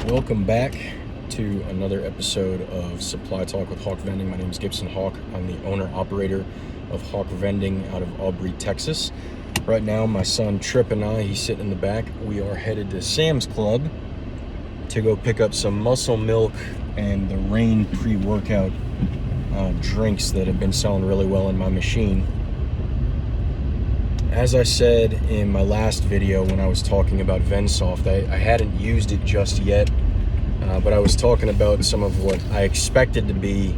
Welcome back to another episode of Supply Talk with Hawk Vending. My name is Gibson Hawk. I'm the owner-operator of Hawk Vending out of Aubrey, Texas. Right now, my son Trip and I, he's sitting in the back. We are headed to Sam's Club to go pick up some Muscle Milk and the Rain pre-workout drinks that have been selling really well in my machine. As I said in my last video when I was talking about VendSoft, I hadn't used it just yet, but I was talking about some of what I expected to be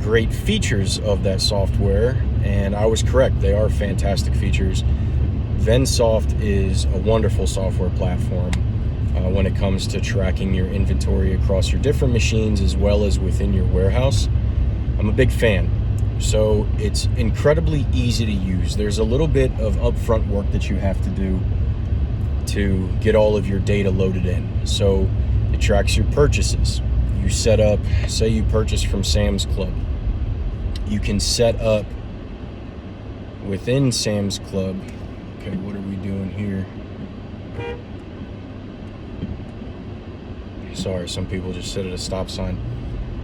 great features of that software, and I was correct. They are fantastic features. VendSoft is a wonderful software platform when it comes to tracking your inventory across your different machines as well as within your warehouse. I'm a big fan. So it's incredibly easy to use. There's a little bit of upfront work that you have to do to get all of your data loaded in. So it tracks your purchases. You set up, say you purchase from Sam's Club. You can set up within Sam's Club. Okay, what are we doing here? Sorry, some people just sit at a stop sign.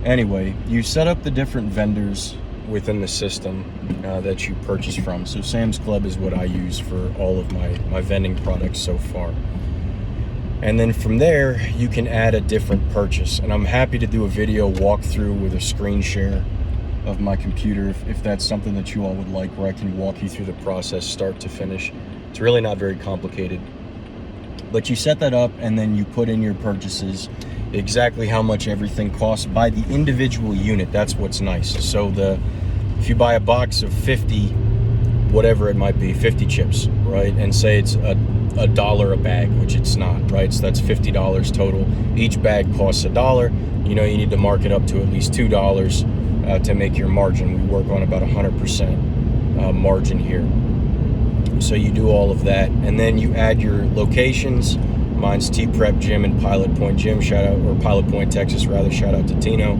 Anyway, you set up the different vendors within the system that you purchase from. So Sam's Club is what I use for all of my vending products so far. And then from there, you can add a different purchase. And I'm happy to do a video walkthrough with a screen share of my computer if that's something that you all would like, where I can walk you through the process start to finish. It's really not very complicated. But you set that up and then you put in your purchases, exactly how much everything costs by the individual unit. That's what's nice. So if you buy a box of 50, whatever it might be, 50 chips, right? And say it's a dollar a bag, which it's not, right? So that's $50 total. Each bag costs $1. You know, you need to mark it up to at least $2 to make your margin. We work on about 100% margin here. So you do all of that, and then you add your locations. Mine's T-Prep Gym and Pilot Point Gym, Pilot Point, Texas, rather. Shout out to Tino.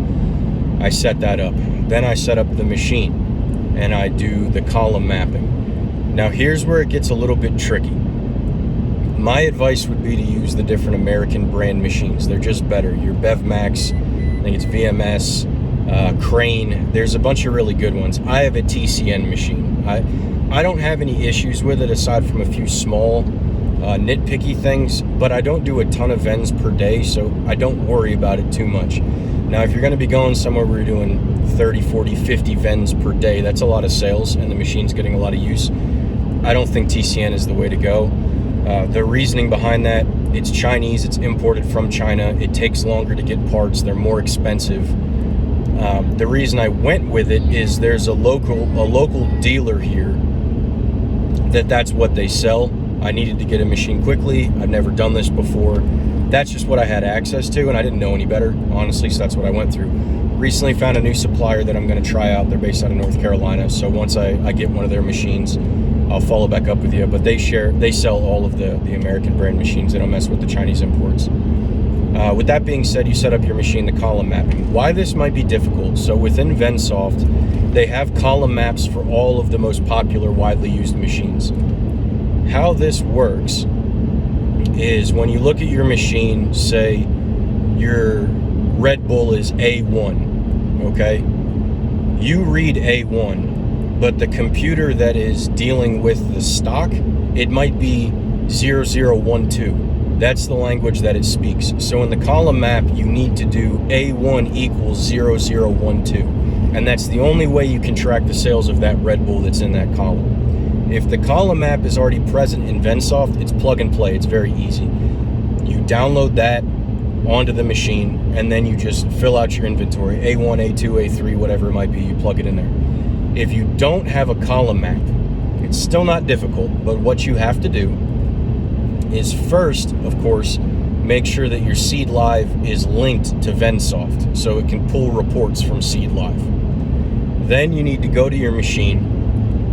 I set that up. Then I set up the machine, and I do the column mapping. Now here's where it gets a little bit tricky. My advice would be to use the different American brand machines. They're just better. Your BevMax, I think it's VMS, Crane. There's a bunch of really good ones. I have a TCN machine. I don't have any issues with it aside from a few small nitpicky things, but I don't do a ton of vends per day, so I don't worry about it too much. Now, if you're going to be going somewhere where you're doing 30, 40, 50 vends per day, that's a lot of sales, and the machine's getting a lot of use. I don't think TCN is the way to go. The reasoning behind that, it's Chinese, it's imported from China, it takes longer to get parts, they're more expensive. The reason I went with it is there's a local dealer here that's what they sell. I needed to get a machine quickly. I've never done this before. That's just what I had access to, and I didn't know any better, honestly, so that's what I went through. Recently found a new supplier that I'm going to try out. They're based out of North Carolina, so once I get one of their machines, I'll follow back up with you. But they sell all of the American brand machines. They don't mess with the Chinese imports. With that being said, you set up your machine, the column mapping. Why this might be difficult, so within VendSoft, they have column maps for all of the most popular, widely used machines. How this works is when you look at your machine, say your Red Bull is A1, okay? You read A1, but the computer that is dealing with the stock, it might be 0012. That's the language that it speaks. So in the column map, you need to do A1 equals 0012. And that's the only way you can track the sales of that Red Bull that's in that column. If the column map is already present in VendSoft, it's plug and play. It's very easy. You download that onto the machine, and then you just fill out your inventory. A1, A2, A3, whatever it might be, you plug it in there. If you don't have a column map, it's still not difficult, but what you have to do is first, of course, make sure that your Seed Live is linked to VendSoft so it can pull reports from Seed Live. Then you need to go to your machine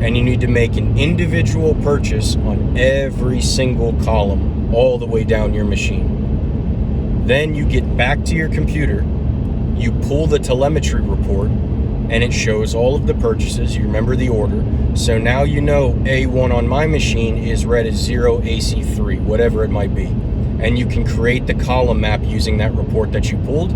and you need to make an individual purchase on every single column all the way down your machine. Then you get back to your computer, you pull the telemetry report, and it shows all of the purchases. You remember the order. So now you know A1 on my machine is read as 0 AC3, whatever it might be. and you can create the column map using that report that you pulled.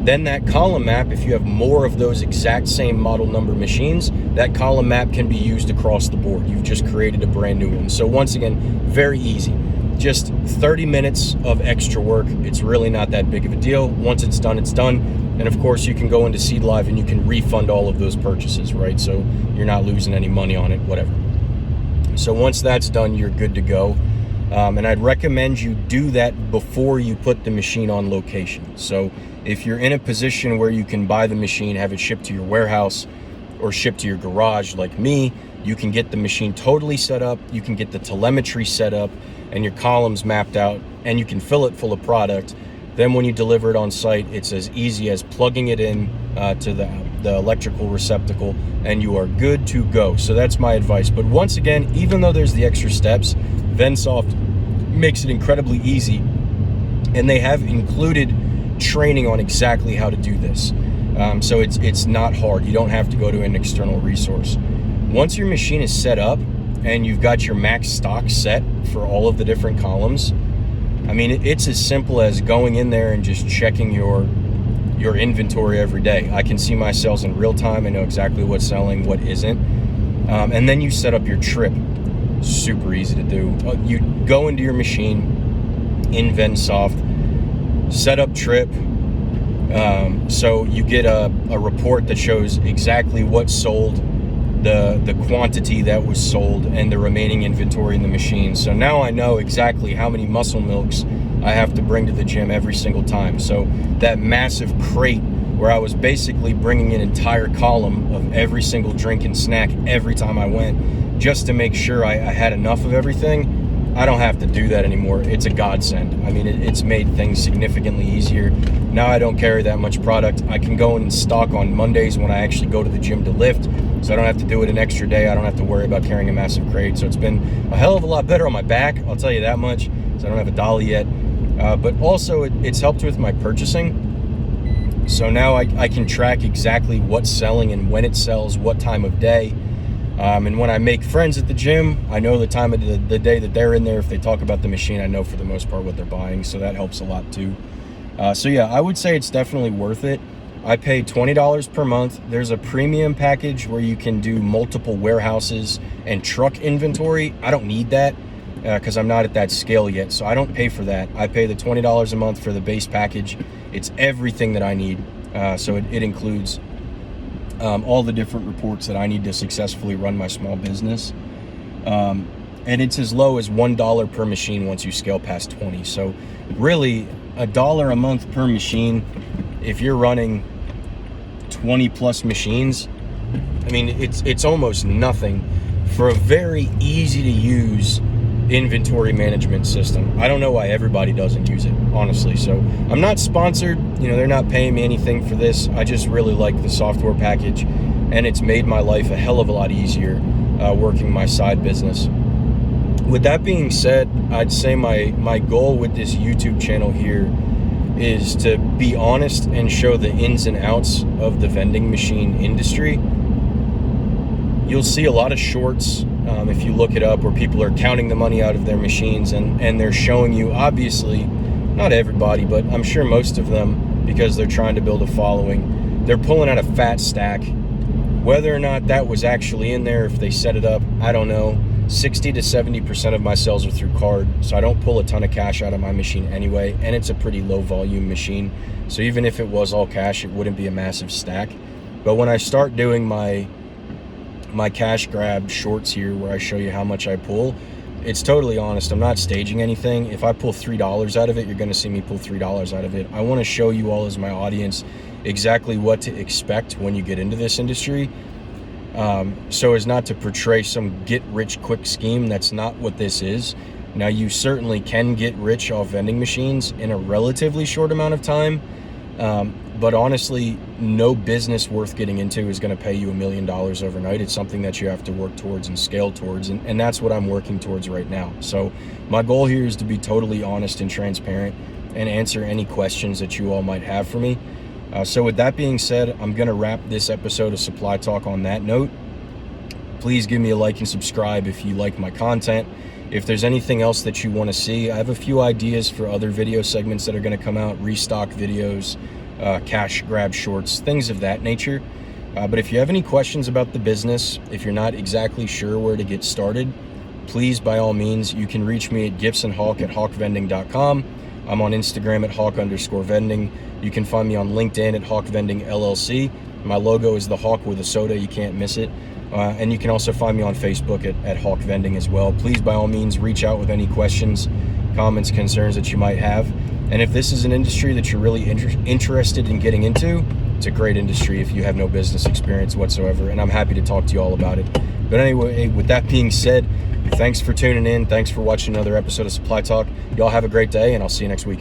Then that column map, if you have more of those exact same model number machines, that column map can be used across the board. You've just created a brand new one. So once again, very easy. Just 30 minutes of extra work. It's really not that big of a deal. Once it's done, it's done. And of course, you can go into Seed Live and you can refund all of those purchases, right? So you're not losing any money on it, whatever. So once that's done, you're good to go. And I'd recommend you do that before you put the machine on location. So if you're in a position where you can buy the machine, have it shipped to your warehouse or shipped to your garage like me, you can get the machine totally set up, you can get the telemetry set up and your columns mapped out, and you can fill it full of product. Then when you deliver it on site, it's as easy as plugging it in to the electrical receptacle, and you are good to go. So that's my advice. But once again, even though there's the extra steps, VendSoft makes it incredibly easy, and they have included training on exactly how to do this. So it's not hard. You don't have to go to an external resource. Once your machine is set up and you've got your max stock set for all of the different columns, I mean, it's as simple as going in there and just checking your inventory every day. I can see my sales in real time. I know exactly what's selling, what isn't. And then you set up your trip. Super easy to do. You go into your machine in VendSoft, set up trip. So you get a report that shows exactly what sold, the quantity that was sold, and the remaining inventory in the machine. So now I know exactly how many muscle milks I have to bring to the gym every single time. So that massive crate where I was basically bringing an entire column of every single drink and snack every time I went, just to make sure I had enough of everything, I don't have to do that anymore. It's a godsend. I mean, it's made things significantly easier. Now I don't carry that much product. I can go in and stock on Mondays when I actually go to the gym to lift, so I don't have to do it an extra day. I don't have to worry about carrying a massive crate. So it's been a hell of a lot better on my back, I'll tell you that much. So I don't have a dolly yet. But also it's helped with my purchasing. So now I can track exactly what's selling and when it sells, what time of day. And when I make friends at the gym, I know the time of the day that they're in there. If they talk about the machine, I know for the most part what they're buying. So that helps a lot too. So yeah, I would say it's definitely worth it. I pay $20 per month. There's a premium package where you can do multiple warehouses and truck inventory. I don't need that because I'm not at that scale yet. So I don't pay for that. I pay the $20 a month for the base package. It's everything that I need. So it includes all the different reports that I need to successfully run my small business. And it's as low as $1 per machine once you scale past 20. So really $1 a month per machine, if you're running 20 plus machines, I mean, it's almost nothing for a very easy to use inventory management system. I don't know why everybody doesn't use it, honestly. So I'm not sponsored, they're not paying me anything for this. I just really like the software package, and it's made my life a hell of a lot easier working my side business. With that being said, I'd say my goal with this YouTube channel here is to be honest and show the ins and outs of the vending machine industry. You'll see a lot of shorts if you look it up, where people are counting the money out of their machines, and they're showing you, obviously, not everybody, but I'm sure most of them, because they're trying to build a following, they're pulling out a fat stack. Whether or not that was actually in there, if they set it up, I don't know. 60 to 70% of my sales are through card, so I don't pull a ton of cash out of my machine anyway, and it's a pretty low volume machine. So even if it was all cash, it wouldn't be a massive stack. But when I start doing my cash grab shorts here, where I show you how much I pull, it's totally honest. I'm not staging anything. If I pull $3 out of it, you're going to see me pull $3 out of it. I want to show you all, as my audience, exactly what to expect when you get into this industry, so as not to portray some get-rich-quick scheme. That's not what this is. Now, you certainly can get rich off vending machines in a relatively short amount of time, but honestly, no business worth getting into is going to pay you $1 million overnight. It's something that you have to work towards and scale towards, and that's what I'm working towards right now. So my goal here is to be totally honest and transparent and answer any questions that you all might have for me. So with that being said, I'm going to wrap this episode of Supply Talk on that note. Please give me a like and subscribe if you like my content. If there's anything else that you want to see, I have a few ideas for other video segments that are going to come out, restock videos, cash grab shorts, things of that nature. But if you have any questions about the business, if you're not exactly sure where to get started, please, by all means, you can reach me at gibsonhawk@hawkvending.com. I'm on Instagram at hawk_vending. You can find me on LinkedIn at Hawk Vending LLC. My logo is the hawk with a soda. You can't miss it. And you can also find me on Facebook at Hawk Vending as well. Please, by all means, reach out with any questions, comments, concerns that you might have. And if this is an industry that you're really interested in getting into, it's a great industry if you have no business experience whatsoever. And I'm happy to talk to you all about it. But anyway, with that being said, thanks for tuning in. Thanks for watching another episode of Supply Talk. Y'all have a great day, and I'll see you next week.